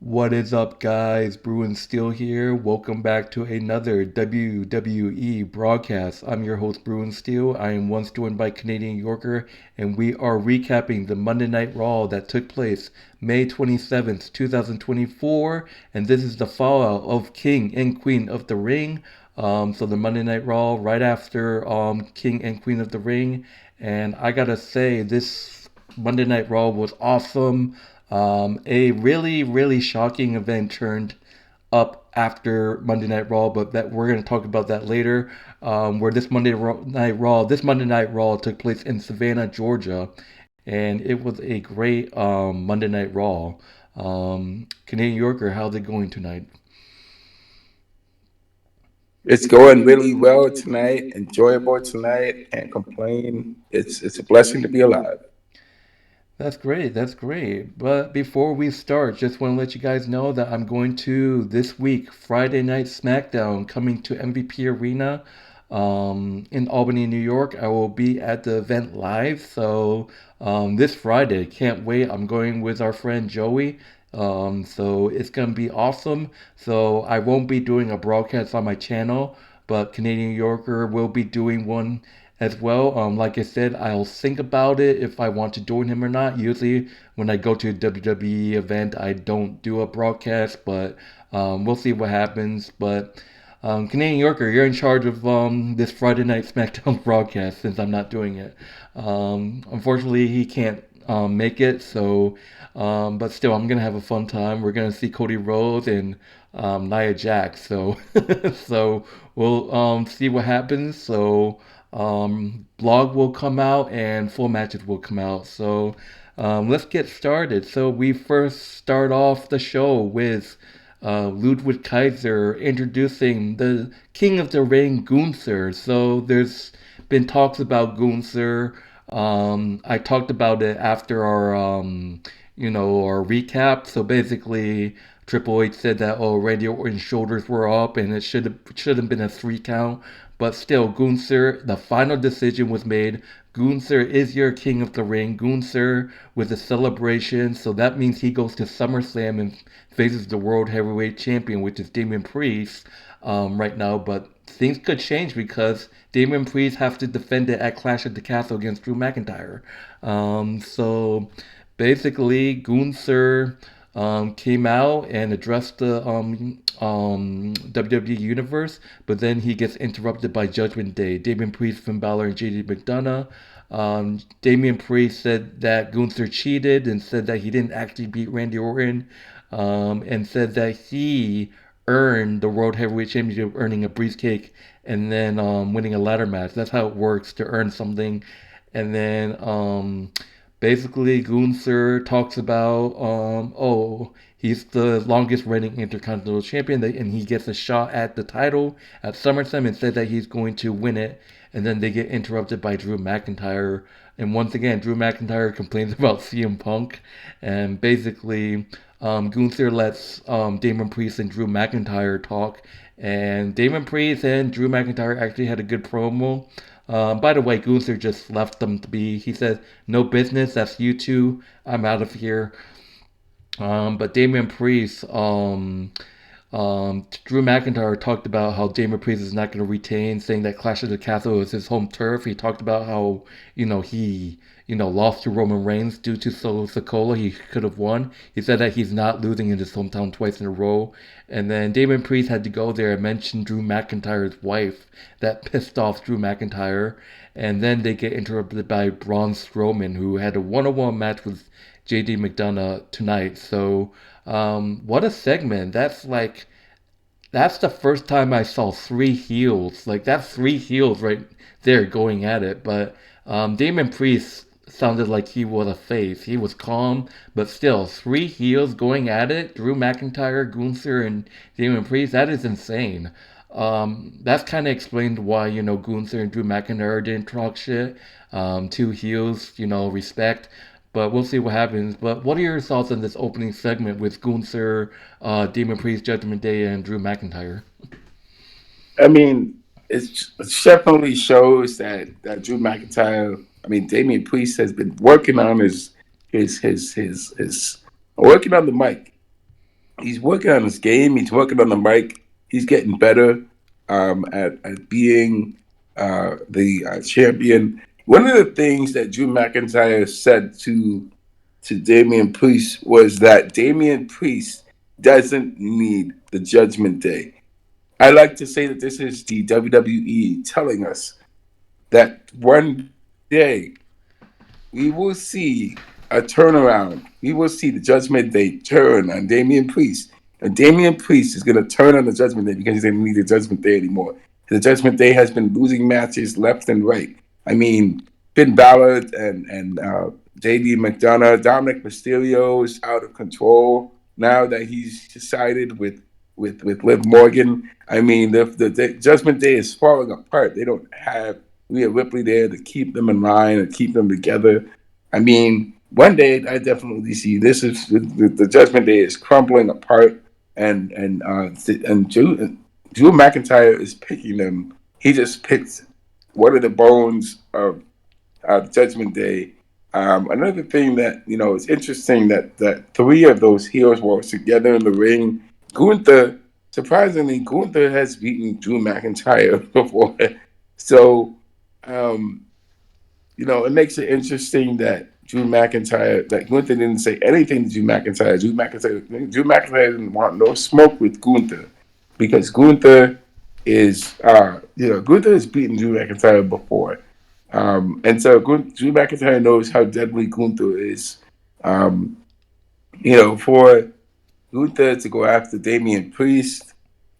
What is up, guys? Bruin Steel here. Welcome back to another WWE broadcast. I'm your host, Bruin Steel. I am once joined by Canadian Yorker, and we are recapping the Monday Night Raw that took place May 27th, 2024. And this is the fallout of King and Queen of the Ring. So the Monday Night Raw right after King and Queen of the Ring. And I gotta say, this Monday Night Raw was awesome. A really shocking event turned up after Monday Night Raw, but that we're going to talk about that later. Where this Monday Night Raw took place in Savannah, Georgia, and it was a great Monday Night Raw. Canadian Yorker, how's it going tonight? It's going really well tonight, enjoyable tonight, and complain. It's a blessing to be alive. That's great. That's great. But before we start, just want to let you guys know that I'm going to this week, Friday Night Smackdown, coming to MVP Arena in Albany, New York. I will be at the event live. So this Friday, can't wait. I'm going with our friend Joey. So it's going to be awesome. So I won't be doing a broadcast on my channel, but Canadian Yorker will be doing one as well. Like I said, I'll think about it if I want to join him or not. Usually, when I go to a WWE event, I don't do a broadcast, but we'll see what happens. But Canadian Yorker, you're in charge of this Friday Night SmackDown broadcast since I'm not doing it. Unfortunately, he can't make it, so but still, I'm gonna have a fun time. We're gonna see Cody Rhodes and Nia Jax, so so we'll see what happens. So blog will come out and full matches will come out. So let's get started. So we first start off the show with Ludwig Kaiser introducing the King of the Ring, Gunther. So there's been talks about Gunther. I talked about it after our recap. So basically, Triple H said that Randy Orton's shoulders were up and it should have been a 3 count. But still, Gunther, the final decision was made. Gunther is your King of the Ring. Gunther with a celebration, so that means he goes to SummerSlam and faces the World Heavyweight Champion, which is Damian Priest right now. But things could change because Damian Priest has to defend it at Clash at the Castle against Drew McIntyre. So basically, Gunther came out and addressed the WWE Universe, but then he gets interrupted by Judgment Day. Damian Priest, Finn Balor, and Jade McDonagh. Damian Priest said that Gunther cheated and said that he didn't actually beat Randy Orton, and said that he earned the World Heavyweight Championship, earning a briefcake and then winning a ladder match. That's how it works to earn something. And then basically, Gunther talks about, he's the longest reigning Intercontinental Champion, and he gets a shot at the title at SummerSlam and said that he's going to win it. And then they get interrupted by Drew McIntyre. And once again, Drew McIntyre complains about CM Punk. And basically, Gunther lets Damon Priest and Drew McIntyre talk. And Damon Priest and Drew McIntyre actually had a good promo. By the way, Gunther just left them to be. He said, "No business. That's you two. I'm out of here." But Damian Priest, Drew McIntyre talked about how Damian Priest is not going to retain, saying that Clash of the Castle is his home turf. He talked about how he lost to Roman Reigns due to Solo Sikoa. He could have won. He said that he's not losing in his hometown twice in a row. And then Damian Priest had to go there and mention Drew McIntyre's wife. That pissed off Drew McIntyre. And then they get interrupted by Braun Strowman, who had a one-on-one match with JD McDonagh tonight. So, what a segment. That's the first time I saw three heels. Like, that's three heels right there going at it. But Damon Priest sounded like he was a face. He was calm, but still, three heels going at it. Drew McIntyre, Gunther, and Damon Priest. That is insane. That's kind of explained why, Gunther and Drew McIntyre didn't talk shit. Two heels, respect. But we'll see what happens. But what are your thoughts on this opening segment with Gunther, Demon Priest, Judgment Day, and Drew McIntyre? I mean, it definitely shows that Drew McIntyre. I mean, Damian Priest has been working on his working on the mic. he's working on his game. He's working on the mic. He's getting better at being the champion. One of the things that Drew McIntyre said to Damian Priest was that Damian Priest doesn't need the Judgment Day. I like to say that this is the WWE telling us that one day we will see a turnaround. We will see the Judgment Day turn on Damian Priest. And Damian Priest is going to turn on the Judgment Day because he doesn't need the Judgment Day anymore. The Judgment Day has been losing matches left and right. I mean, Finn Balor and JD McDonagh, Dominic Mysterio is out of control now that he's decided with Liv Morgan. I mean, the Judgment Day is falling apart. They don't have Rhea Ripley there to keep them in line and keep them together. I mean, one day I definitely see this is the Judgment Day is crumbling apart, and Drew McIntyre is picking them. He just picked one of the bones of Judgment Day. Another thing that is interesting that three of those heroes were together in the ring. Gunther, surprisingly, Gunther has beaten Drew McIntyre before, so um, it makes it interesting that that Gunther didn't say anything to Drew McIntyre. Drew McIntyre didn't want no smoke with Gunther because Gunther Gunther has beaten Drew McIntyre before. And so Drew McIntyre knows how deadly Gunther is. Um, for Gunther to go after Damian Priest,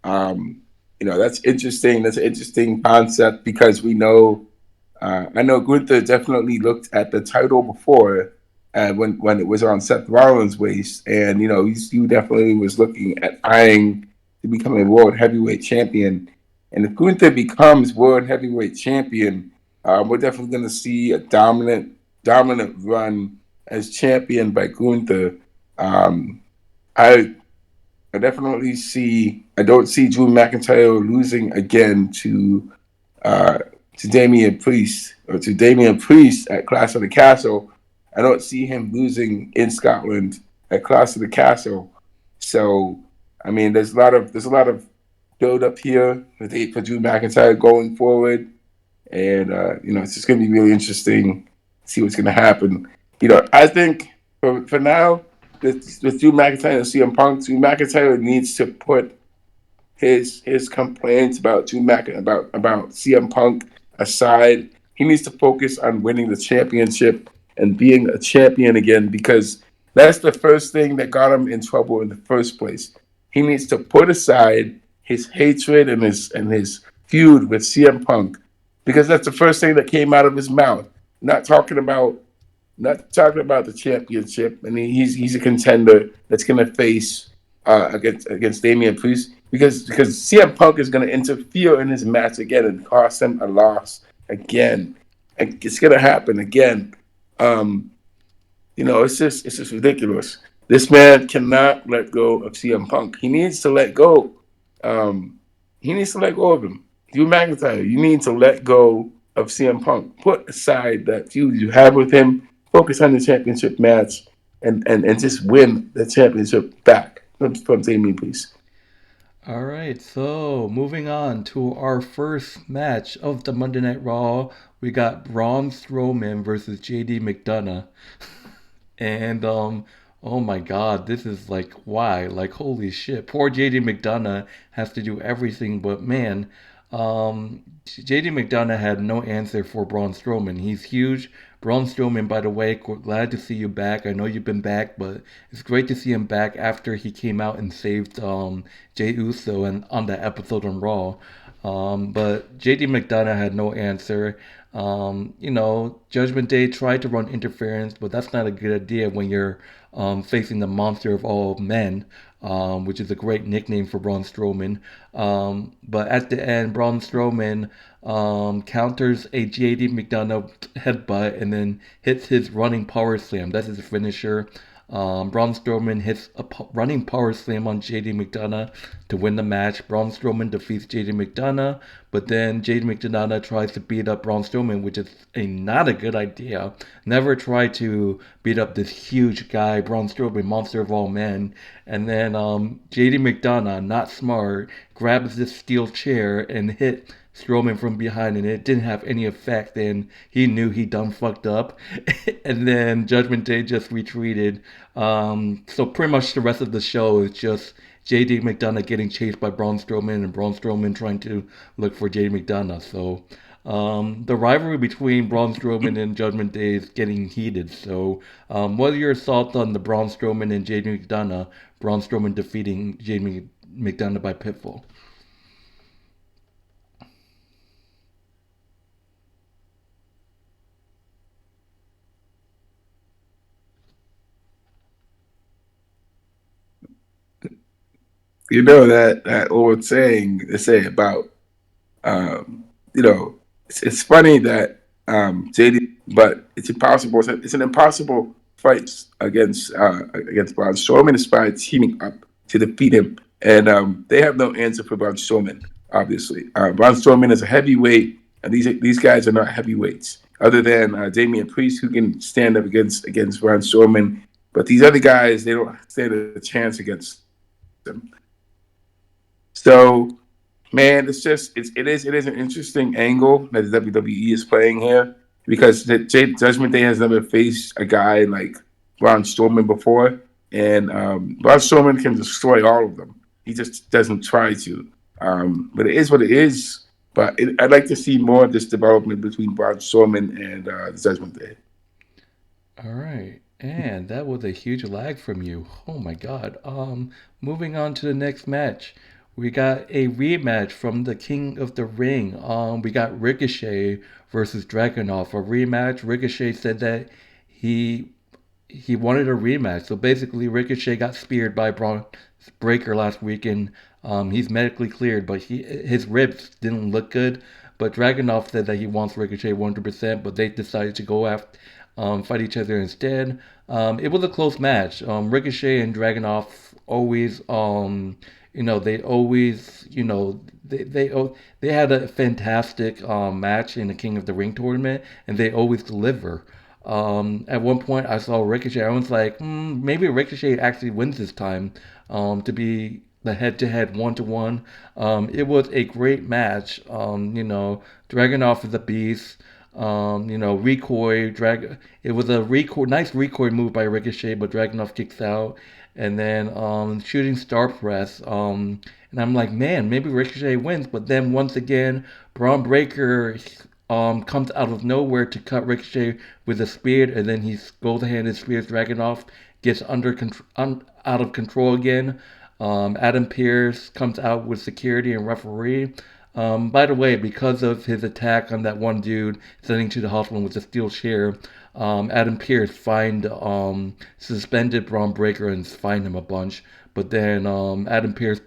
um, that's interesting. That's an interesting concept because I know Gunther definitely looked at the title before when it was on Seth Rollins' waist, and he definitely was looking at eyeing to become a world heavyweight champion. And if Gunther becomes world heavyweight champion, we're definitely going to see a dominant run as champion by Gunther. Um, I I definitely see. I don't see Drew McIntyre losing again uh, to Damian Priest at Clash of the Castle. I don't see him losing in Scotland at Clash of the Castle. So, I mean, there's a lot of build up here for Drew McIntyre going forward, and it's just going to be really interesting to see what's going to happen. I think for now, with Drew McIntyre and CM Punk, Drew McIntyre needs to put his complaints about about CM Punk aside. He needs to focus on winning the championship and being a champion again because that's the first thing that got him in trouble in the first place. He needs to put aside his hatred and his feud with CM Punk because that's the first thing that came out of his mouth. Not talking about not talking about the championship, and he's a contender that's going to face against Damian Priest because CM Punk is going to interfere in his match again and cost him a loss again. And it's going to happen again. Um, it's just ridiculous. This man cannot let go of CM Punk. He needs to let go. Um, he needs to let go of him. Drew McIntyre, you need to let go of CM Punk. Put aside that feud you have with him. Focus on the championship match and just win the championship back from Damian Priest. All right, so moving on to our first match of the Monday Night Raw, we got Braun Strowman versus JD McDonagh. And oh my god, this is like why? Like holy shit. Poor JD McDonagh has to do everything, but man, JD McDonagh had no answer for Braun Strowman. He's huge. Braun Strowman, by the way, glad to see you back. I know you've been back, but it's great to see him back after he came out and saved Jey Uso and on that episode on Raw. But JD McDonagh had no answer. Judgment Day tried to run interference, but that's not a good idea when you're facing the monster of all men, which is a great nickname for Braun Strowman. But at the end, Braun Strowman counters a JD McDonagh headbutt and then hits his running power slam. That's his finisher. Braun Strowman hits a running power slam on JD McDonagh to win the match. Braun Strowman defeats JD McDonagh, but then JD McDonagh tries to beat up Braun Strowman, which is not a good idea. Never try to beat up this huge guy, Braun Strowman, monster of all men. And then JD McDonagh, not smart, grabs this steel chair and hit Strowman from behind, and it didn't have any effect, and he knew he done fucked up. And then Judgment Day just retreated. So pretty much the rest of the show is just JD McDonagh getting chased by Braun Strowman and Braun Strowman trying to look for JD McDonagh. So the rivalry between Braun Strowman and Judgment Day is getting heated. So what are your thoughts on the Braun Strowman and JD McDonagh? Braun Strowman defeating JD McDonagh by pinfall. You know that old saying they say about um, you know it's funny that JD, but it's impossible. It's an impossible fight against Braun Strowman, despite teaming up to defeat him, and they have no answer for Braun Strowman. Obviously, Braun Strowman is a heavyweight, and these guys are not heavyweights. Other than Damian Priest, who can stand up against Braun Strowman, but these other guys, they don't stand a chance against them. So, man, it is an interesting angle that the WWE is playing here because Judgment Day has never faced a guy like Braun Strowman before, and Braun Strowman can destroy all of them. He just doesn't try to. But it is what it is. But I'd like to see more of this development between Braun Strowman and Judgment Day. All right. And that was a huge lag from you. Oh my god. Moving on to the next match. We got a rematch from the King of the Ring. We got Ricochet versus Dragunov. A rematch. Ricochet said that he he wanted a rematch. So basically, Ricochet got speared by Braun Breaker last week, and he's medically cleared, but his ribs didn't look good. But Dragunov said that he wants Ricochet 100%, but they decided to go after fight each other instead. It was a close match. Ricochet and Dragunov always, they always, they had a fantastic match in the King of the Ring tournament, and they always deliver. At one point, I saw Ricochet. I was like, maybe Ricochet actually wins this time to be the head-to-head one-to-one. It was a great match. Dragunov is a beast. Recoil, It was a nice recoil move by Ricochet, but Dragunov kicks out, and then shooting star press. And I'm like, man, maybe Ricochet wins, but then once again, Braun Breaker comes out of nowhere to cut Ricochet with a spear, and then he goes ahead and spears Dragunov, gets out of control again. Adam Pearce comes out with security and referee. By the way, because of his attack on that one dude sending to the hospital with a steel chair, Adam Pearce suspended Braun Breaker and fined him a bunch. But then Adam Pearce,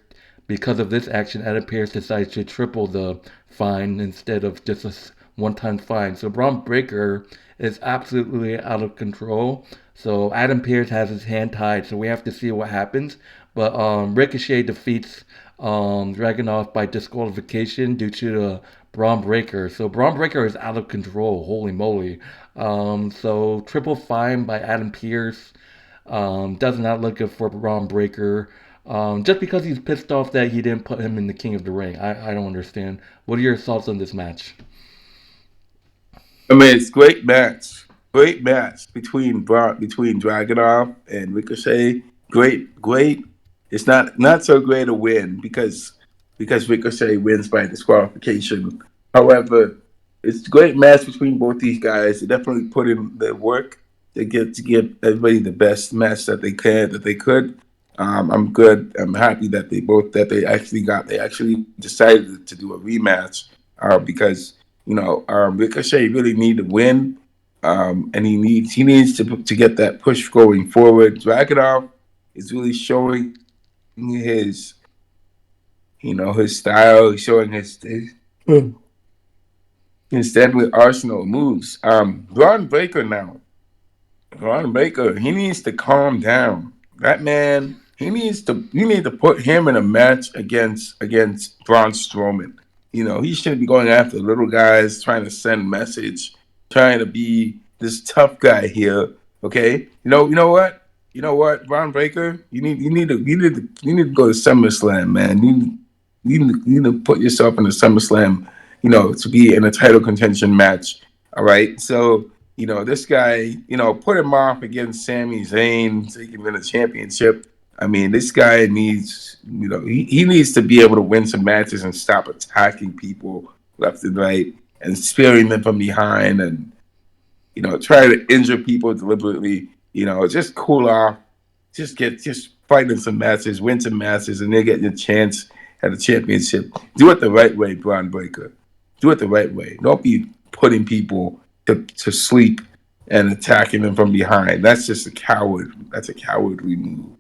because of this action, Adam Pearce decides to triple the fine instead of just a one-time fine. So Braun Breaker is absolutely out of control. So Adam Pearce has his hand tied. So we have to see what happens. But Ricochet defeats Dragunov by disqualification due to the Braun Breaker. So Braun Breaker is out of control. Holy moly! So triple fine by Adam Pearce. Does not look good for Braun Breaker. Just because he's pissed off that he didn't put him in the King of the Ring. I don't understand. What are your thoughts on this match? I mean, it's great match between Dragunov and Ricochet. Great. It's not so great a win because Ricochet wins by disqualification. However, it's a great match between both these guys. They definitely put in the work to give everybody the best match that they could. I'm good. I'm happy that they actually decided to do a rematch because Ricochet really need to win, and he needs to get that push going forward. Dragunov is really showing his his style, he's showing his deadly arsenal of moves. Braun Breaker now. Ron Baker, he needs to calm down. That man, you need to put him in a match against Braun Strowman. You know, he shouldn't be going after little guys trying to send message, trying to be this tough guy here. Okay, you know what, Ron Baker, you need to go to SummerSlam, man. You need to put yourself in a SummerSlam, to be in a title contention match. All right, so this guy, put him off against Sami Zayn so he can win a championship. I mean, this guy needs, he needs to be able to win some matches and stop attacking people left and right and spearing them from behind and, try to injure people deliberately. Just cool off, just fight in some matches, win some matches, and then get your chance at a championship. Do it the right way, Braun Breaker. Do it the right way. Don't be putting people to sleep and attacking them from behind. That's just a coward. That's a cowardly move.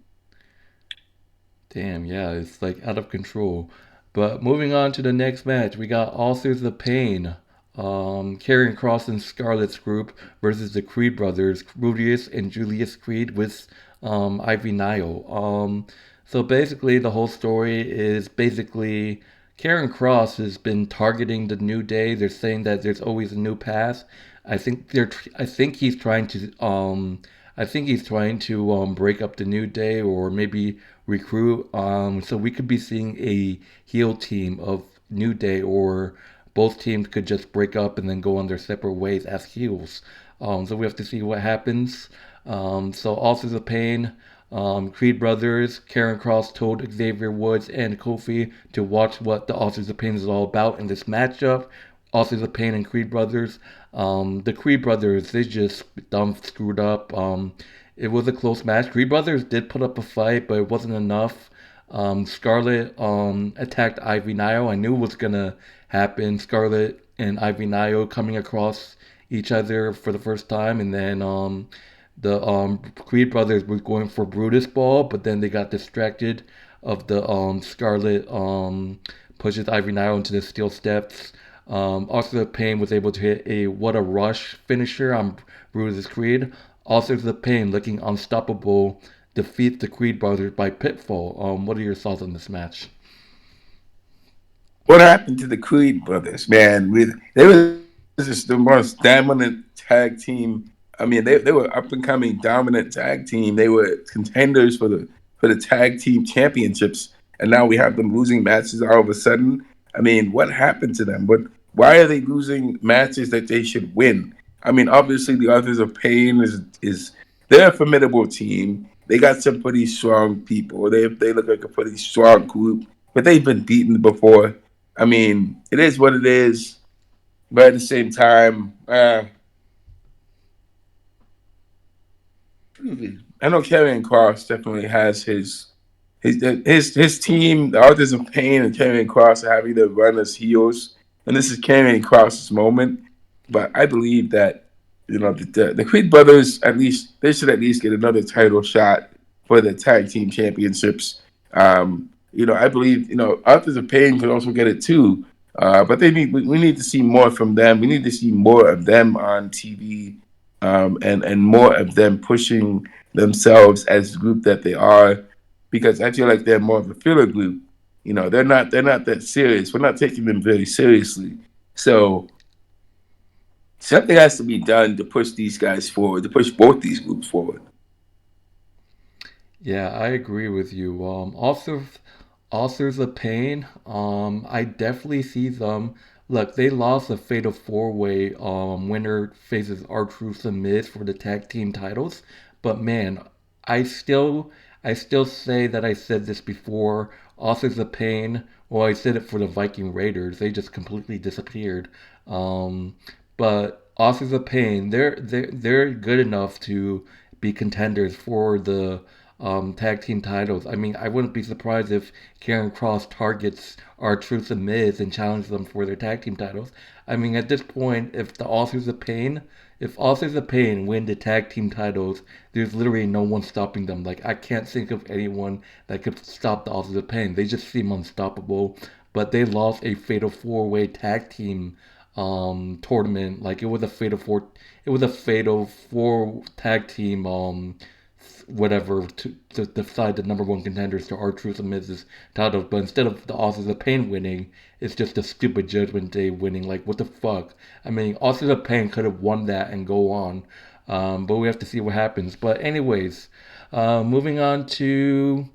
Damn, yeah, it's like out of control. But moving on to the next match, we got Authors of Pain, Karrion Kross and Scarlett's group versus the Creed brothers, Rudius and Julius Creed with Ivy Nile. So basically, the whole story is basically Karrion Kross has been targeting the New Day. They're saying that there's always a new path. I think they're. I think he's trying to. I think he's trying to break up the New Day or maybe recruit. So we could be seeing a heel team of New Day, or both teams could just break up and then go on their separate ways as heels. So we have to see what happens. So Authors of Pain, Creed Brothers, Karrion Kross told Xavier Woods and Kofi to watch what the Authors of Pain is all about in this matchup. Authors of Pain and Creed Brothers. The Creed Brothers, they just dumb screwed up. It was a close match. Creed Brothers did put up a fight, but it wasn't enough. Scarlett attacked Ivy Nile. I knew it was gonna happen. Scarlett and Ivy Nile coming across each other for the first time, and then the Creed brothers were going for Brutus Ball, but then they got distracted of the Scarlet pushes Ivy Nile into the steel steps. Also, Pain was able to hit a What a Rush finisher on Brutus Creed. Also, the Pain, looking unstoppable, defeats the Creed brothers by pinfall. What are your thoughts on this match? What happened to the Creed brothers, man? They were just the most dominant tag team. I mean, they were up and coming dominant tag team. They were contenders for the tag team championships, and now we have them losing matches all of a sudden. I mean, what happened to them? Why are they losing matches that they should win? I mean, obviously the Authors of Pain is they're a formidable team. They got some pretty strong people. They look like a pretty strong group, but they've been beaten before. I mean, it is what it is. But at the same time, I know Karrion Cross definitely has his team, the Authors of Pain and Karrion Cross are having to run as heels, and this is Karrion Cross's moment. But I believe that the Creed brothers, at least they should at least get another title shot for the tag team championships. I believe Authors of Pain could also get it too. But we need to see more from them. We need to see more of them on TV, and more of them pushing themselves as the group that they are, because I feel like they're more of a filler group. They're not that serious. We're not taking them very seriously. So something has to be done to push these guys forward, to push both these groups forward. Yeah, I agree with you. Authors of Pain, I definitely see them. Look, they lost a Fatal Four Way. Winner faces R-Truth and Miz for the tag team titles. But man, I still, I still say that I said this before. Authors of Pain. Well, I said it for the Viking Raiders. They just completely disappeared. Um, but Authors of Pain, they're good enough to be contenders for the tag team titles. I mean, I wouldn't be surprised if Karen Cross targets R-Truth and Miz and challenges them for their tag team titles. I mean, at this point, if Authors of Pain win the tag team titles, there's literally no one stopping them. Like, I can't think of anyone that could stop the Authors of Pain. They just seem unstoppable. But they lost a fatal four-way tag team tournament. Like it was a fatal four tag team whatever to decide the number one contenders to R-Truth and Miz's titles. But instead of the Authors of Pain winning, it's just a stupid Judgment Day winning. Like what the fuck? I mean, Authors of Pain could have won that and go on. But we have to see what happens. But anyways, moving on to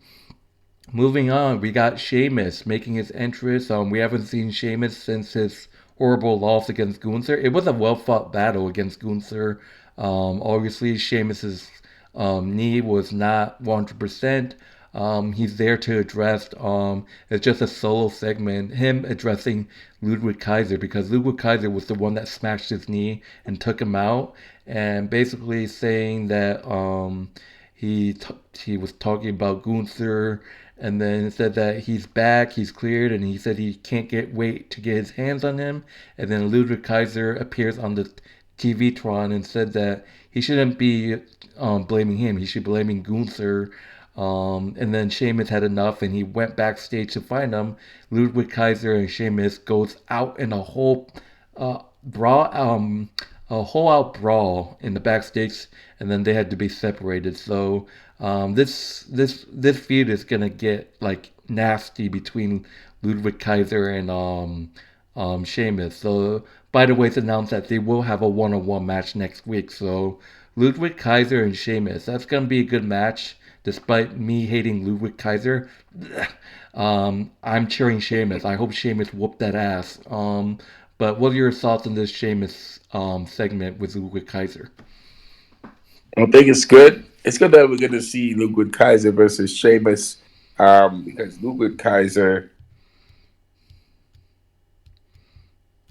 moving on, we got Sheamus making his entrance. We haven't seen Sheamus since his horrible loss against Gunther. It was a well fought battle against Gunther. Obviously, Sheamus's knee was not 100%. He's there to address. It's just a solo segment. Him addressing Ludwig Kaiser because Ludwig Kaiser was the one that smashed his knee and took him out, and basically saying that he was talking about Gunther, and then said that he's back, he's cleared, and he said he can't wait to get his hands on him. And then Ludwig Kaiser appears on the TV Tron and said that he shouldn't be blaming him, he should be blaming Gunther. And then Sheamus had enough, and he went backstage to find him. Ludwig Kaiser and Sheamus goes out in a whole brawl, a whole out brawl in the backstage, and then they had to be separated. So this feud is gonna get like nasty between Ludwig Kaiser and Sheamus. So by the way, it's announced that they will have a one-on-one match next week. So Ludwig Kaiser and Sheamus, that's gonna be a good match. Despite me hating Ludwig Kaiser, I'm cheering Sheamus. I hope Sheamus whooped that ass. But what are your thoughts on this Sheamus segment with Ludwig Kaiser? I think it's good. It's good that we're going to see Ludwig Kaiser versus Sheamus, because Ludwig Kaiser,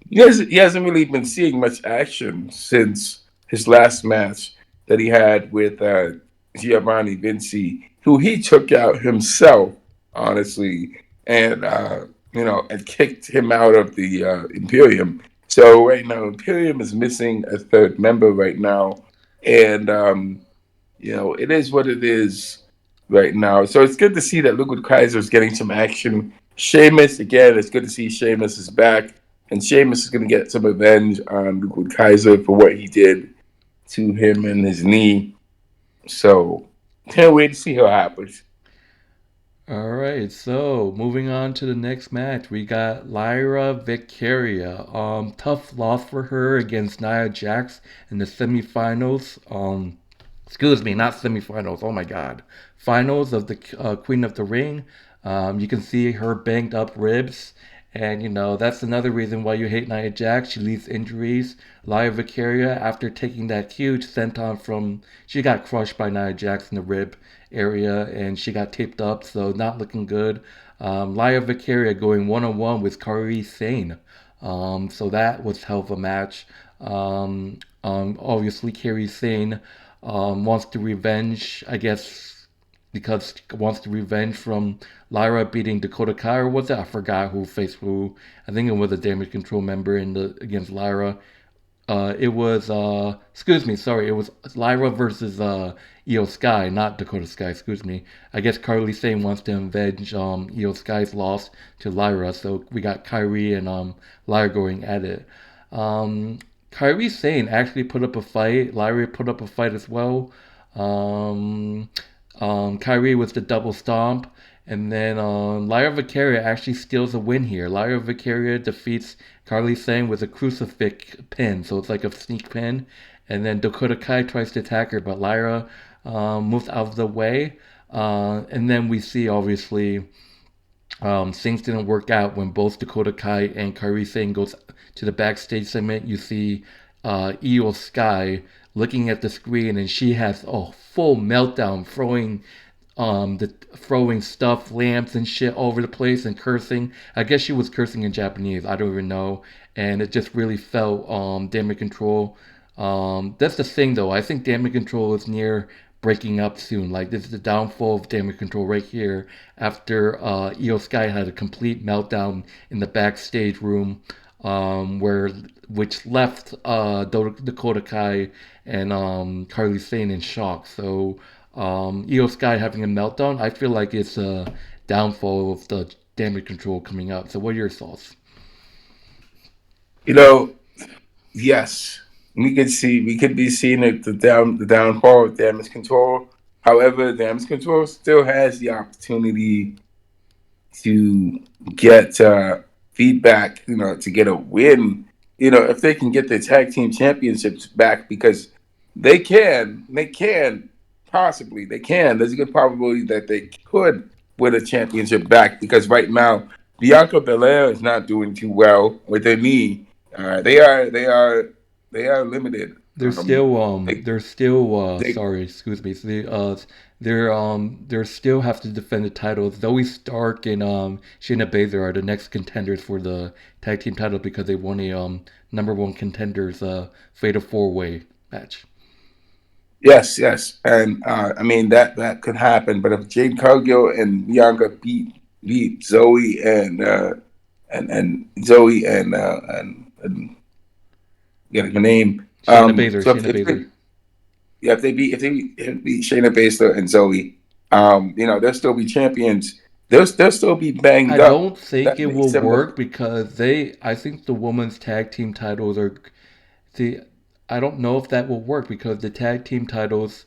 he hasn't really been seeing much action since his last match that he had with Giovanni Vinci, who he took out himself, honestly, and and kicked him out of the Imperium. So right now, Imperium is missing a third member right now, and it is what it is right now. So it's good to see that Ludwig Kaiser is getting some action. Sheamus, again, it's good to see Sheamus is back, and Sheamus is going to get some revenge on Ludwig Kaiser for what he did to him and his knee. So can't wait to see how it happens. All right, so moving on to the next match, we got Lyra Victoria. Tough loss for her against Nia Jax in the semifinals. Excuse me, not semifinals. Oh my God, finals of the Queen of the Ring. You can see her banged up ribs, and that's another reason why you hate Nia Jax. She leaves injuries. Lyra Victoria, after taking that huge senton she got crushed by Nia Jax in the rib area, and she got taped up, so not looking good. Lyra Victoria going one-on-one with Kairi Sane. So that was hell of a match. Obviously, Kairi Sane wants to revenge, I guess, because wants to revenge from Lyra beating Dakota Kai, or was it? I forgot who faced who. I think it was a Damage Control member against Lyra. It was excuse me, sorry, it was Lyra versus Io Sky, not Dakota Sky, excuse me. I guess Carly Sane wants to avenge Io Sky's loss to Lyra, so we got Kairi and Lyra going at it. Kairi Sane actually put up a fight. Lyra put up a fight as well. Kairi was the double stomp. And then Lyra Victoria actually steals a win here. Lyra Victoria defeats Carly Sane with a crucifix pin, so it's like a sneak pin. And then Dakota Kai tries to attack her, but Lyra moves out of the way. And then we see, obviously, things didn't work out when both Dakota Kai and Kairi Sane goes to the backstage segment. You see Io Sky looking at the screen, and she has a full meltdown, throwing stuff, lamps and shit all over the place and cursing. I guess she was cursing in Japanese. I don't even know. And it just really felt Damage Control. That's the thing though. I think Damage Control is near breaking up soon. Like this is the downfall of Damage Control right here after Io Sky had a complete meltdown in the backstage room, which left Dakota Kai and Carly Sane in shock. So Io Sky having a meltdown, I feel like it's a downfall of the Damage Control coming up. So what are your thoughts? You know, yes, we could be seeing the downfall of damage control. However, damage control still has the opportunity to get feedback, to get a win, if they can get the tag team championships back, because they can, possibly, they can. There's a good probability that they could win a championship back, because right now, Bianca Belair is not doing too well with their knee. They are limited. They, they're still they, sorry, excuse me. So they're still have to defend the titles. Zoe Stark and Shayna Baszler are the next contenders for the tag team title because they won a number one contenders fatal four way match. Yes, yes, and I mean that could happen. But if Jade Cargill and Bianca beat Zoe and Zoe and get her name. So Shayna Baszler. yeah, if they beat Shayna Baszler and Zoe, they'll still be champions. They'll still be I banged up. don't think That it will makes them the work because I think the women's tag team titles are see, I don't know if that will work because the tag team titles,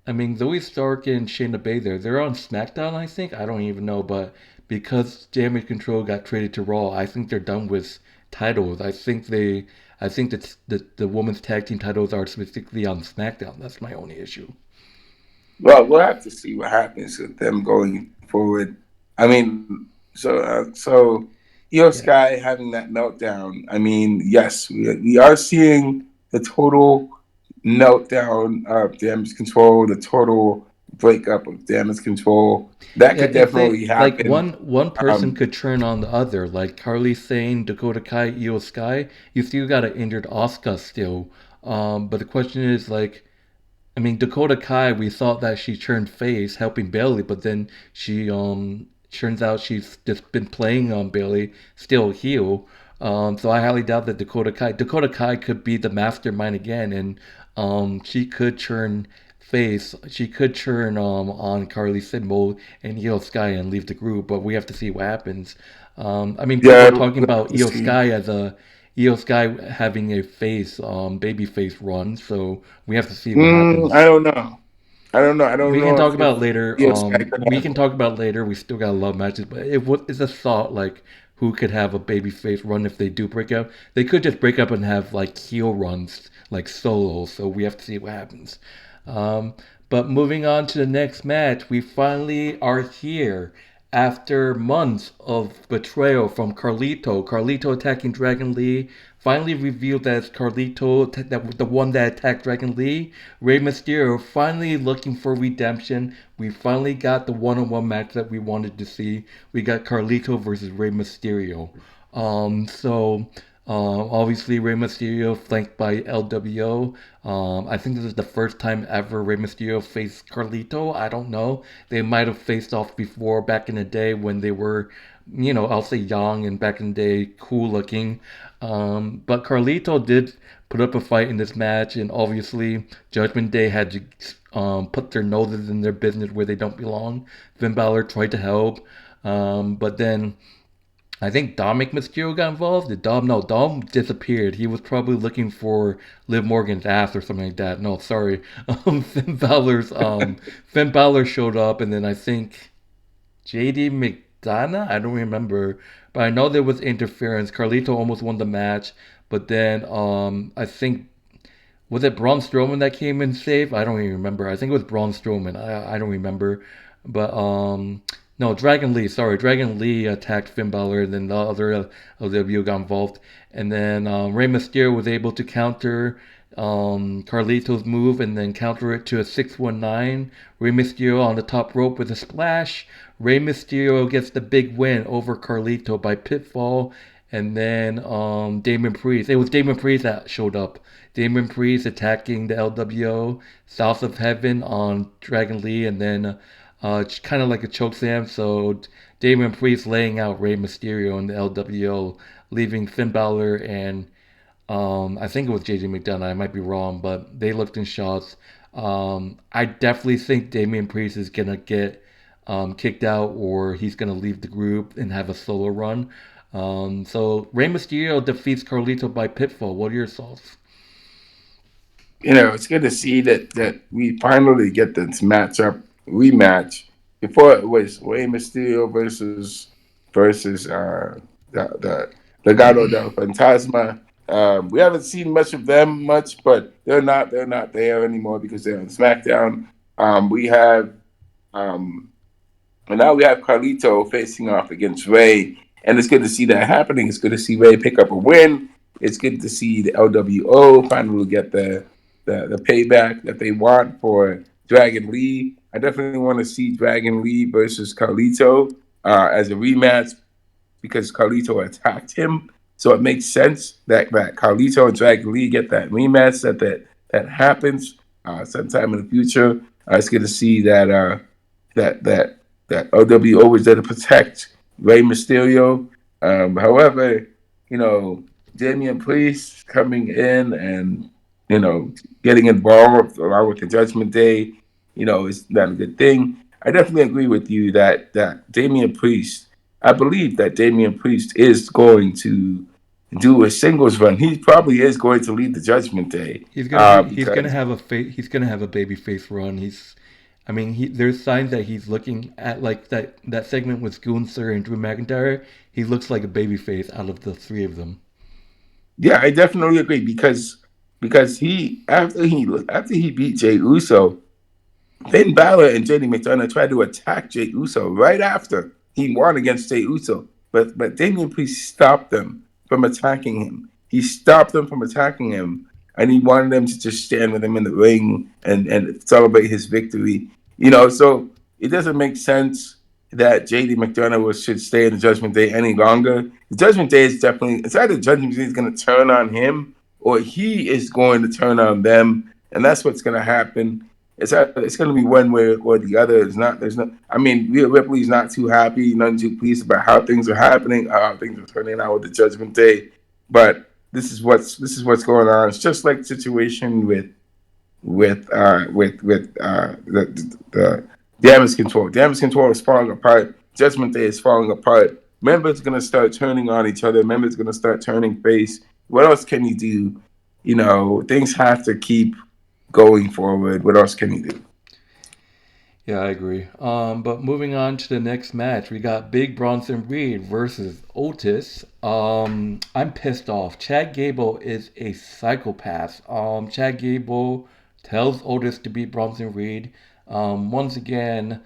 I mean, Zoe Stark and Shayna Baszler, they're on SmackDown, I think. I don't even know, but because Damage Control got traded to Raw, I think they're done with titles. I think that the women's tag team titles are specifically on SmackDown. That's my only issue. Well, we'll have to see what happens with them going forward. I mean, so Io Yeah. Sky having that meltdown. I mean, yes, we are seeing the total meltdown of damage control, the total breakup of damage control. That Yeah, could if they definitely like happen. one person Um, could turn on the other, like Carly Sane, Dakota Kai, Io Sky. You still got an injured Asuka still. But the question is like, I mean, Dakota Kai, we thought that she turned face, helping Bayley, but then she turns out she's just been playing on Bayley, still heel. So I highly doubt that Dakota Kai could be the mastermind again, and she could turn face. She could turn on Carly Simbo and Io Sky and leave the group, but we have to see what happens. I mean, people yeah, are talking we'll have about to see. Io Sky having a baby face run, so we have to see what I happens. don't know. I don't We can know talk if about later. Io Sky could We have can it. talk about later. We still got a love matches, but it's a thought like who could have a babyface run if they do break up. They could just break up and have like heel runs, like solo. So we have to see what happens. Um, but moving on to the next match, we finally are here after months of betrayal from Carlito. Carlito attacking Dragon Lee. Finally revealed that it's Carlito, that the one that attacked Dragon Lee. Rey Mysterio finally looking for redemption. We finally got the one-on-one match that we wanted to see. We got Carlito versus Rey Mysterio. So obviously Rey Mysterio flanked by LWO. I think this is the first time ever Rey Mysterio faced Carlito. I don't know. They might have faced off before back in the day when they were, I'll say young and back in the day cool looking. But Carlito did put up a fight in this match, and obviously Judgment Day had to put their noses in their business where they don't belong. Finn Balor tried to help, but then I think Dominic Mysterio got involved. Did Dom? No, Dom disappeared. He was probably looking for Liv Morgan's ass or something like that. No, sorry. Finn Balor showed up, and then I think JD McDonagh? I don't remember. But I know there was interference. Carlito almost won the match. But then I think was it Braun Strowman that came in safe? I don't even remember. I think it was Braun Strowman. I don't remember. But no, Dragon Lee. Sorry, Dragon Lee attacked Finn Balor, and then the other LWO got involved. And then Rey Mysterio was able to counter Carlito's move and then counter it to a 619. Rey Mysterio on the top rope with a splash. Rey Mysterio gets the big win over Carlito by pitfall. And then Damon Priest. It was Damon Priest that showed up. Damon Priest attacking the LWO South of Heaven on Dragon Lee, and then it's kind of like a choke slam. So Damon Priest laying out Rey Mysterio in the LWO, leaving Finn Balor and I think it was JJ McDonagh. I might be wrong, but they looked in shots. I definitely think Damian Priest is gonna get kicked out, or he's gonna leave the group and have a solo run. So Rey Mysterio defeats Carlito by pinfall. What are your thoughts? It's good to see that we finally get this matchup rematch. Before it was Rey Mysterio versus the Legado del Fantasma. We haven't seen much of them much, but they're not there anymore because they're on SmackDown. We have um, and now we have Carlito facing off against Ray, and it's good to see that happening. It's good to see Ray pick up a win. It's good to see the LWO finally get the payback that they want for Dragon Lee. I definitely want to see Dragon Lee versus Carlito as a rematch because Carlito attacked him. So it makes sense that Carlito and Dragon Lee get that rematch that happens sometime in the future. It's good to see that that that OWO was there to protect Rey Mysterio. However, you know, Damian Priest coming in and you know getting involved along with the Judgment Day, is not a good thing. I definitely agree with you that Damian Priest. I believe that Damian Priest is going to do a singles run. He probably is going to lead the Judgment Day He's gonna because have he's gonna have a baby face run. I mean, there's signs that he's looking at like that segment with Gunther and Drew McIntyre. He looks like a baby face out of the three of them. yeah, I definitely agree because he after he beat Jay Uso, Finn Balor and JD McDonagh tried to attack Jay Uso right after he won against Jay Uso, but Damian Priest stopped them from attacking him. He stopped them from attacking him, and he wanted them to just stand with him in the ring and celebrate his victory. So it doesn't make sense that JD McDonagh should stay in the Judgment Day any longer. The Judgment Day is definitely it's either Judgment Day is going to turn on him or he is going to turn on them, and that's what's going to happen. It's going to be one way or the other. It's not. There's no. I mean, Rhea Ripley's not too happy, none too pleased about how things are happening, how things are turning out with the Judgment Day. But this is what's going on. It's just like the situation with the damage control. Damage control is falling apart. Judgment Day is falling apart. Members are going to start turning on each other. Members are going to start turning face. What else can you do? Things have to keep going forward. What else can you do? Yeah, I agree. But moving on to the next match, we got Big Bronson Reed versus Otis. I'm pissed off. Chad Gable is a psychopath. Chad Gable tells Otis to beat Bronson Reed. Once again,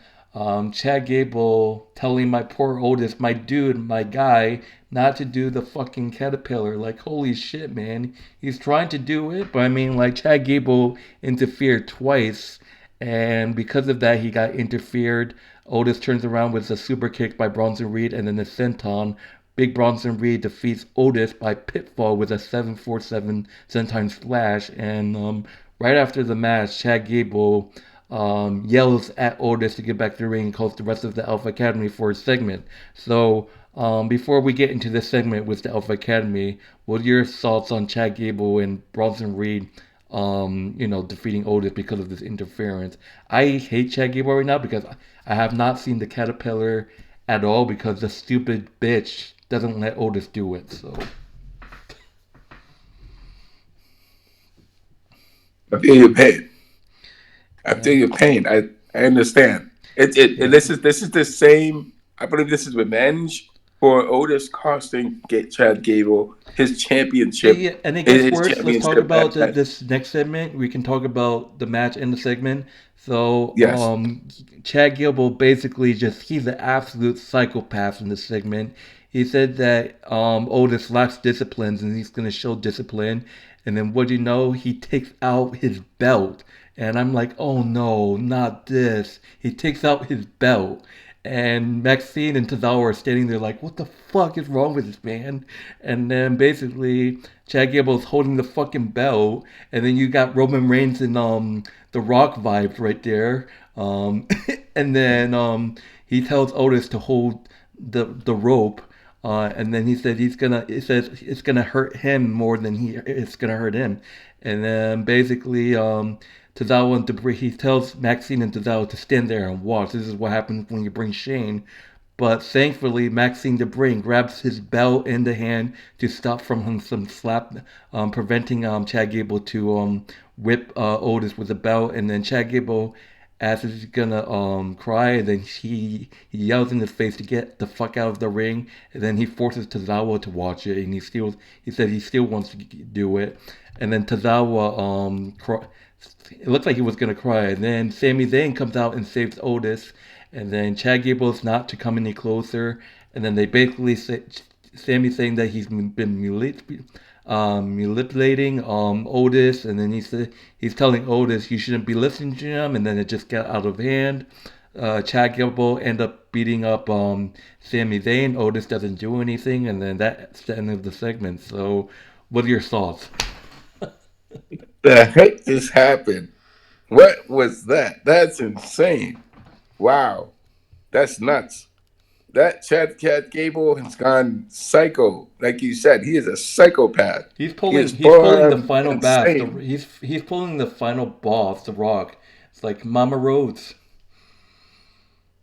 Chad Gable telling my poor Otis, my dude, my guy, not to do the fucking caterpillar. Like, holy shit, man. He's trying to do it, but I mean, like, Chad Gable interfered twice, and because of that, he got interfered. Otis turns around with a super kick by Bronson Reed and then a senton. Big Bronson Reed defeats Otis by pitfall with a 747 senton splash. And right after the match, Chad Gable yells at Otis to get back to the ring and calls the rest of the Alpha Academy for a segment. So before we get into this segment with the Alpha Academy, what are your thoughts on Chad Gable and Bronson Reed defeating Otis because of this interference? I hate Chad Gable right now because I have not seen the Caterpillar at all because the stupid bitch doesn't let Otis do it. So I feel your pain. I yeah, feel your pain. I understand. yeah. This is the same. I believe this is revenge for Otis costing get Chad Gable his Yeah, championship. yeah, and it gets His worse. Let's talk championship about at this next segment. We can talk about the match in the segment. So, yes. Chad Gable basically he's an absolute psychopath in this segment. He said that Otis lacks disciplines and he's going to show discipline. And then what do you know? He takes out his belt. And I'm like, oh no, not this. He takes out his belt. And Maxine and Tozawa are standing there like, what the fuck is wrong with this man? And then basically Chad Gable's holding the fucking belt, and then you got Roman Reigns and the Rock vibes right there. And then he tells Otis to hold the rope. And then he says it's gonna hurt him more than it's gonna hurt him. And then basically, Tozawa and Debris, he tells Maxine and Tozawa to stand there and watch. This is what happens when you bring Shane. But thankfully, Maxine the Brain grabs his belt in the hand to stop from him some slap, preventing Chad Gable to whip Otis with the belt. And then Chad Gable, as he's gonna cry, and then he yells in his face to get the fuck out of the ring. And then he forces Tozawa to watch it, and he said he still wants to do it. And then Tozawa it looked like he was gonna cry. And then Sami Zayn comes out and saves Otis. And then Chad Gable's not to come any closer. And then they basically say Sami saying that he's been manipulating Otis, and then he's telling Otis you shouldn't be listening to him, and then it just got out of hand. Chad Gable end up beating up Sami Zayn. Otis doesn't do anything, and then that's the end of the segment. So, what are your thoughts? The heck just happened? What was that? That's insane. Wow. That's nuts. That Chad Gable has gone psycho. Like you said, he is a psychopath. He is He's pulling the born final bass. insane. He's pulling the final boss, The Rock. It's like Mama Rhodes.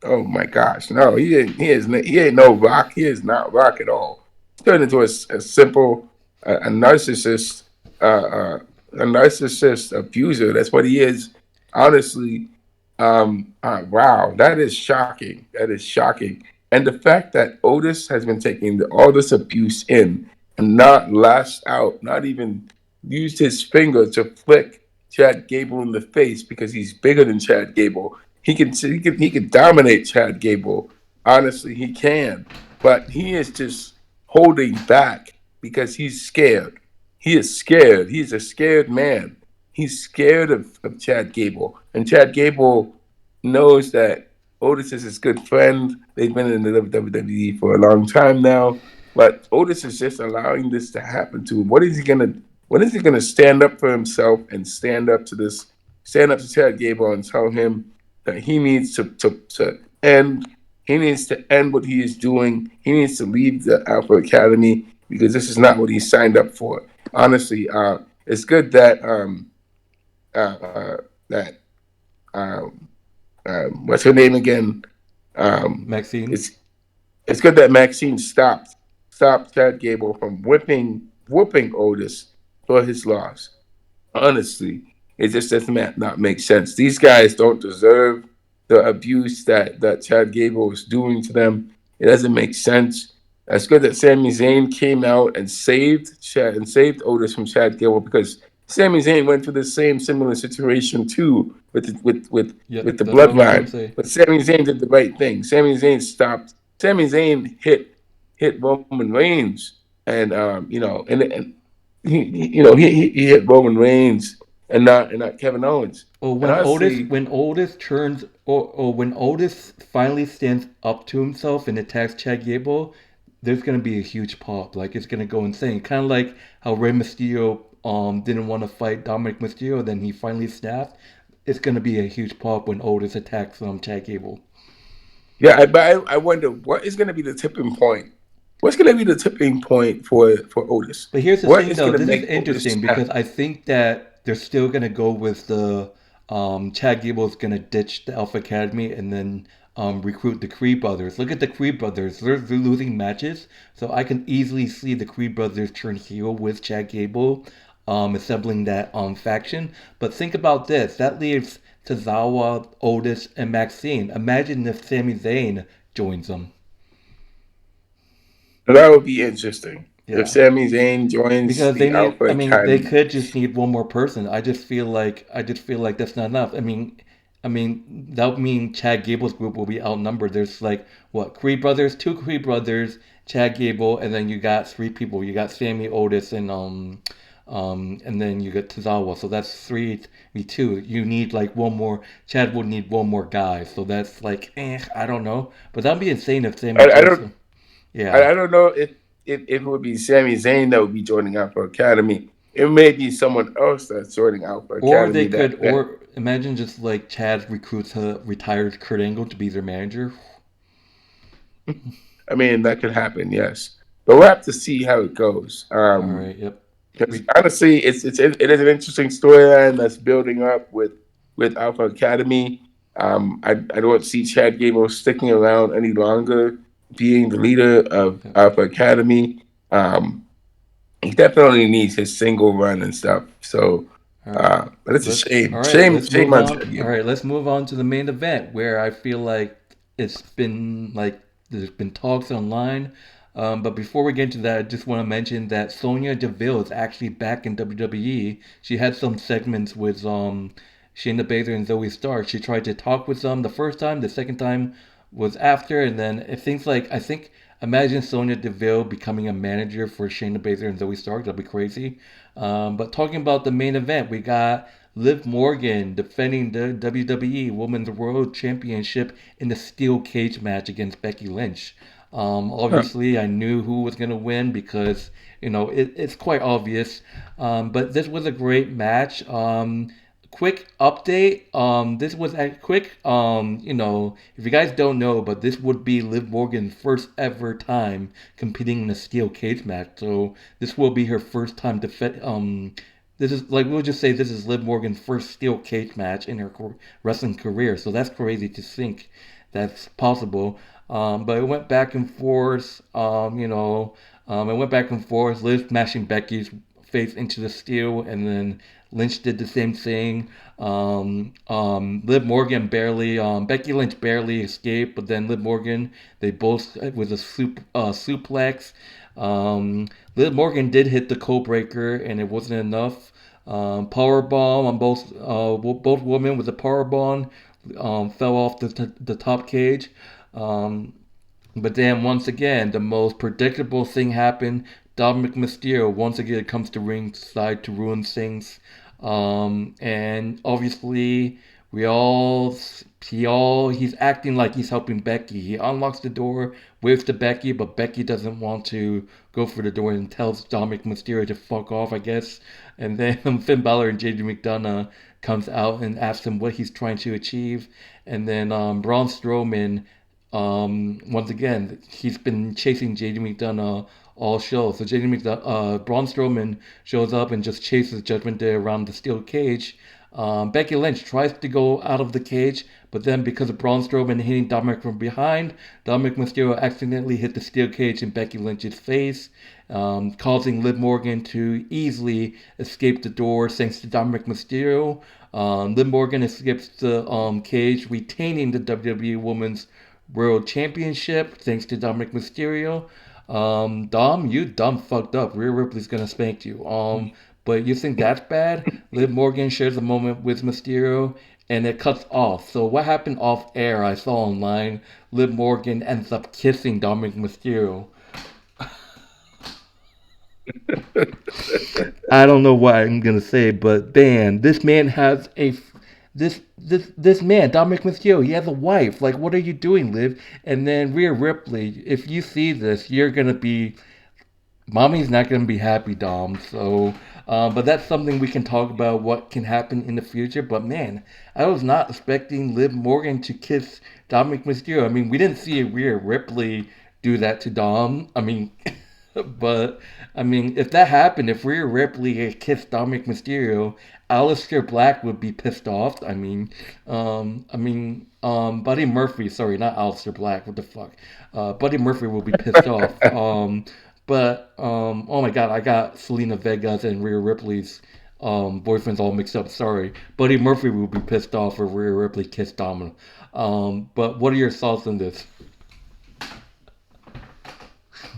Oh my gosh. No, he ain't no rock. He is not rock at all. He's turned into a simple a narcissist a narcissist abuser. That's what he is. Honestly, wow, that is shocking. That is shocking. And the fact that Otis has been taking all this abuse in and not lashed out, not even used his finger to flick Chad Gable in the face because he's bigger than Chad Gable. He can dominate Chad Gable. Honestly, he can. But he is just holding back because he's scared. He is scared. He's a scared man. He's scared of Chad Gable. And Chad Gable knows that Otis is his good friend. They've been in the WWE for a long time now. But Otis is just allowing this to happen to him. When is he gonna stand up for himself and stand up to Chad Gable and tell him that he needs to end he needs to end what he is doing. He needs to leave the Alpha Academy because this is not what he signed up for. Honestly, it's good that that what's her name again? Maxine. It's good that Maxine stopped Chad Gable from whooping Otis for his loss. Honestly, it just does not make sense. These guys don't deserve the abuse that Chad Gable is doing to them. It doesn't make sense. It's good that Sami Zayn came out and saved Otis from Chad Gable because Sami Zayn went through the same similar situation too with the Yep, that's what I was gonna bloodline. say. But Sami Zayn did the right thing. Sami Zayn hit Roman Reigns, and and he hit Roman Reigns and not Kevin Owens. Or And honestly, When Otis turns or when Otis finally stands up to himself and attacks Chad Gable, there's gonna be a huge pop. Like it's gonna go insane. Kind of like how Rey Mysterio didn't want to fight Dominic Mysterio, then he finally snapped. It's gonna be a huge pop when Otis attacks Chad Gable. yeah, I wonder what is going to be the tipping point. What's going to be the tipping point for Otis? But here's the What thing, is though. going to This is make Otis interesting snap? because I think that they're still gonna go with the Chad Gable's gonna ditch the Alpha Academy and then recruit the Creed brothers. Look at the Creed brothers; they're losing matches, so I can easily see the Creed brothers turn heel with Chad Gable, assembling that faction. But think about this: that leaves Tozawa, Otis, and Maxine. Imagine if Sami Zayn joins them. So that would be interesting if Yeah. Sami Zayn joins Because they the need, Alpha I mean, they Academy. could just need one more person. I just feel like that's not enough. I mean that would mean Chad Gable's group will be outnumbered. There's like what Creed brothers, two Creed brothers, Chad Gable, and then you got three people. You got Sammy Otis and then you got Tozawa. So that's three v two. You need like one more. Chad would need one more guy. So that's like, I don't know, but that'd be insane if Sammy I joins don't them. Yeah. I don't know if it would be Sami Zayn that would be joining Alpha Academy. It may be someone else that's joining Alpha Or they Academy could, that or imagine just like Chad recruits a retired Kurt Angle to be their manager. I mean that could happen, yes. But we'll have to see how it goes. All right, yep. Because honestly, it is an interesting storyline that's building up with Alpha Academy. I don't see Chad Gable sticking around any longer. being the leader of Academy. He definitely needs his single run and stuff. So, All right. but it's a Let's shame. all right. Let's Shame move on on. All Dragon. right. Let's move on to the main event where I feel like it's been like there's been talks online. But before we get into that, I just want to mention that Sonya Deville is actually back in WWE. She had some segments with Shayna Baszler and Zoe Stark. She tried to talk with them the first time. The second time was after, and then it seems like I think imagine Sonya Deville becoming a manager for Shayna Baszler and Zoe Stark. That'd be crazy. But talking about the main event, we got Liv Morgan defending the WWE Women's World Championship in the steel cage match against Becky Lynch. Huh. Obviously, I knew who was going to win because, it's quite obvious. But this was a great match. Quick update. This was a quick. If you guys don't know, but this would be Liv Morgan's first ever time competing in a steel cage match. So this will be her first time defend. This is like we'll just say this is Liv Morgan's first steel cage match in her wrestling career. So that's crazy to think that's possible. But it went back and forth. It went back and forth. Liv smashing Becky's face into the steel, and then Lynch did the same thing. Liv Morgan barely, Becky Lynch barely escaped, but then Liv Morgan, they both with a suplex. Liv Morgan did hit the code breaker, and it wasn't enough. Power bomb on both women with a power bomb fell off the top cage. Um, but then once again, the most predictable thing happened. Dominic Mysterio once again comes to ringside to ruin things. And obviously, we all, he's acting like he's helping Becky. He unlocks the door, waves to Becky, but Becky doesn't want to go for the door and tells Dominic Mysterio to fuck off, I guess. And then Finn Balor and Jade McDonagh comes out and asks him what he's trying to achieve. And then Braun Strowman once again, he's been chasing JD McDonagh all show. So JD McDonagh, Braun Strowman shows up and just chases Judgment Day around the steel cage. Becky Lynch tries to go out of the cage, but then because of Braun Strowman hitting Dominic from behind, Dominic Mysterio accidentally hit the steel cage in Becky Lynch's face, causing Liv Morgan to easily escape the door thanks to Dominic Mysterio. Liv Morgan escapes the cage, retaining the WWE Women's World Championship thanks to Dominic Mysterio. Dom, you dumb fucked up. Rhea Ripley's gonna spank you. But you think that's bad? Liv Morgan shares a moment with Mysterio, and it cuts off. So what happened off air? I saw online. Liv Morgan ends up kissing Dominic Mysterio. I don't know what I'm gonna say, but man, this man has a this man, Dominic Mysterio, he has a wife. Like, what are you doing, Liv? And then Rhea Ripley, if you see this, you're gonna be mommy's not gonna be happy, Dom. So, but that's something we can talk about what can happen in the future. But man, I was not expecting Liv Morgan to kiss Dominic Mysterio. I mean, we didn't see Rhea Ripley do that to Dom. I mean, but I mean, if that happened, if Rhea Ripley had kissed Dominic Mysterio, Aleister Black would be pissed off. Buddy Murphy, sorry, not Aleister Black. What the fuck? Buddy Murphy will be pissed off. Oh my God, I got Selena Vega's and Rhea Ripley's boyfriends all mixed up. Sorry, Buddy Murphy will be pissed off if Rhea Ripley kissed Dominic. But what are your thoughts on this?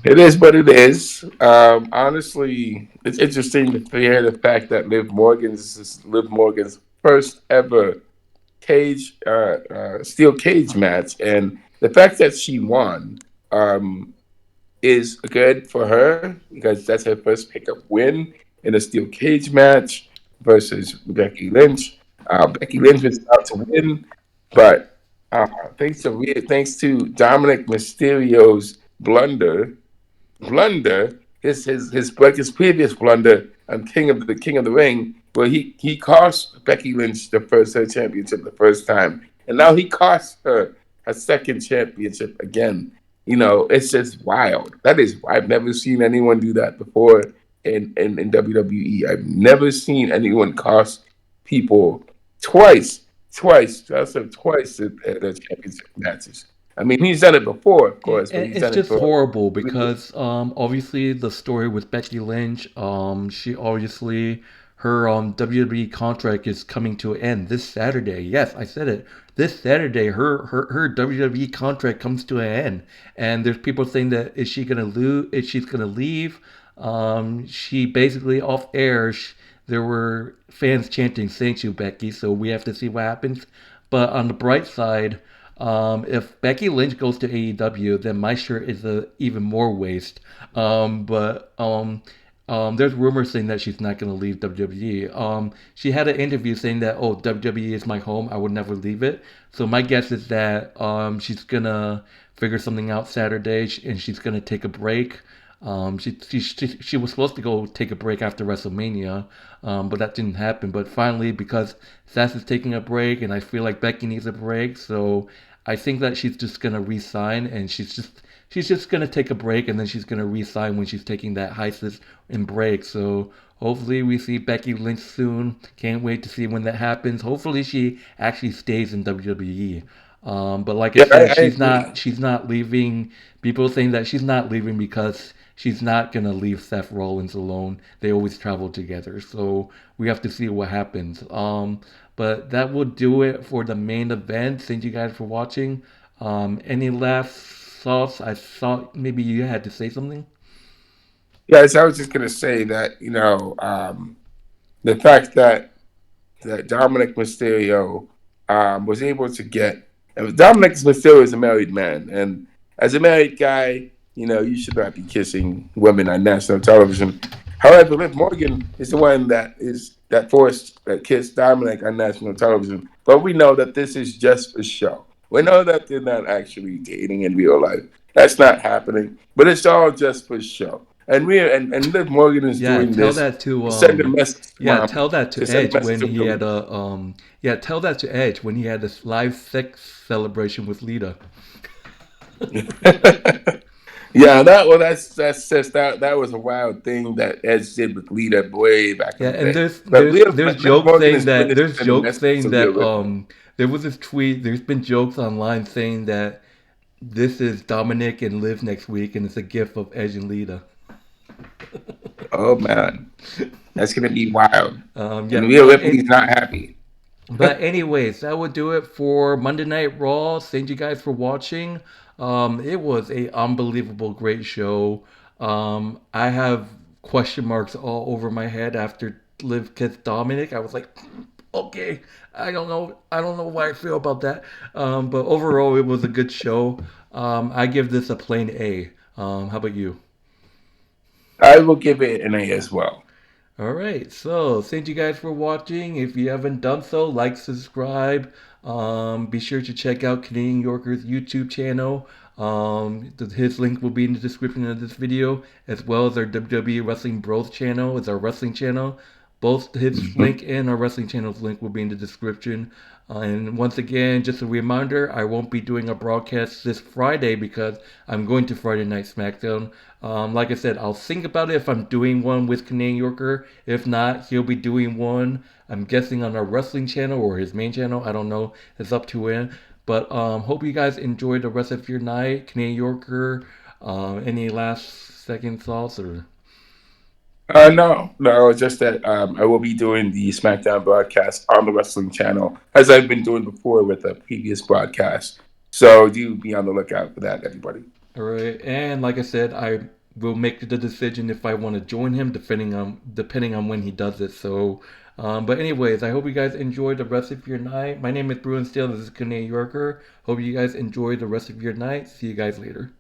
It is what it is. Honestly, it's interesting to hear the fact that Liv Morgan's first ever steel cage match, and the fact that she won is good for her because that's her first pickup win in a steel cage match versus Becky Lynch. Becky Lynch was about to win, but thanks to Dominic Mysterio's blunder, his previous blunder on King of the Ring, where he cost Becky Lynch her championship the first time, and now he cost her a second championship again. It's just wild. That is, I've never seen anyone do that before in WWE. I've never seen anyone cost people twice, twice, just twice at the championship matches. I mean, he's done it before, of And course, but he's it's done it just for. horrible because obviously the story with Becky Lynch, she obviously her WWE contract is coming to an end this Saturday. Yes, I said it. This Saturday her WWE contract comes to an end. And there's people saying that is she gonna lose, is she's gonna leave. She basically off air there were fans chanting "Thank you, Becky," so we have to see what happens. But on the bright side, if Becky Lynch goes to AEW, then my shirt is a even more waste. But there's rumors saying that she's not going to leave WWE. She had an interview saying that, oh, WWE is my home. I would never leave it. So my guess is that she's going to figure something out Saturday and she's going to take a break. She was supposed to go take a break after WrestleMania, but that didn't happen. But finally, because Sass is taking a break, and I feel like Becky needs a break, so I think that she's just gonna resign, and she's just gonna take a break, and then she's gonna resign when she's taking that hiatus and break. So hopefully we see Becky Lynch soon. Can't wait to see when that happens. Hopefully she actually stays in WWE. But like I Yeah, said, I she's agree. not she's not leaving. People saying that she's not leaving because she's not gonna leave Seth Rollins alone. They always travel together, so we have to see what happens. But that will do it for the main event. Thank you guys for watching. Any last thoughts? I thought maybe you had to say something. Yes, I was just gonna say that the fact that Dominic Mysterio was able to get. Dominic Mysterio is a married man, and as a married guy, you should not be kissing women on national television. However, Liv Morgan is the one that forced that kissed Dominic on national television. But we know that this is just for show. We know that they're not actually dating in real life. That's not happening. But it's all just for show. And Liv Morgan is Yeah, doing tell this that to to send a message to yeah, tell that to to send a Edge message when to he had women. a yeah, tell that to Edge when he had this live sex celebration with Lita. Yeah, that's just that was a wild thing that Edge did with Lita way back in Yeah, the and day. there's But there's there's Liv jokes Morgan saying is doing that this to there's send a jokes message saying to Rhea that Ripley. there was this tweet. There's been jokes online saying that this is Dominic and Liv next week, and it's a gif of Edge and Lita. Oh man, that's gonna be wild. And Yeah, Rhea Ripley's not happy. but anyways, that would do it for Monday Night Raw. Thank you guys for watching. It was a unbelievable great show. I have question marks all over my head after Liv kissed Dominic. I was like, okay, I don't know. I don't know why I feel about that. But overall, it was a good show. I give this a plain A. How about you? I will give it an A as well. All right, so thank you guys for watching. If you haven't done so, like, subscribe. Be sure to check out Canadian Yorker's YouTube channel. His link will be in the description of this video, as well as our WWE Wrestling Bros channel. It's our wrestling channel. Both his Mhm. link and our wrestling channel's link will be in the description. And once again, just a reminder, I won't be doing a broadcast this Friday because I'm going to Friday Night SmackDown. Like I said, I'll think about it if I'm doing one with Canadian Yorker. If not, he'll be doing one, I'm guessing, on our wrestling channel or his main channel. I don't know. It's up to him. But hope you guys enjoy the rest of your night. Canadian Yorker, any last second thoughts or No, it's just that I will be doing the SmackDown broadcast on the wrestling channel as I've been doing before with the previous broadcast. So do be on the lookout for that, everybody. all right? And like I said, I will make the decision if I want to join him, depending on when he does it. So, but anyways, I hope you guys enjoy the rest of your night. My name is Bruin Steele. This is Canadian Yorker. Hope you guys enjoy the rest of your night. See you guys later.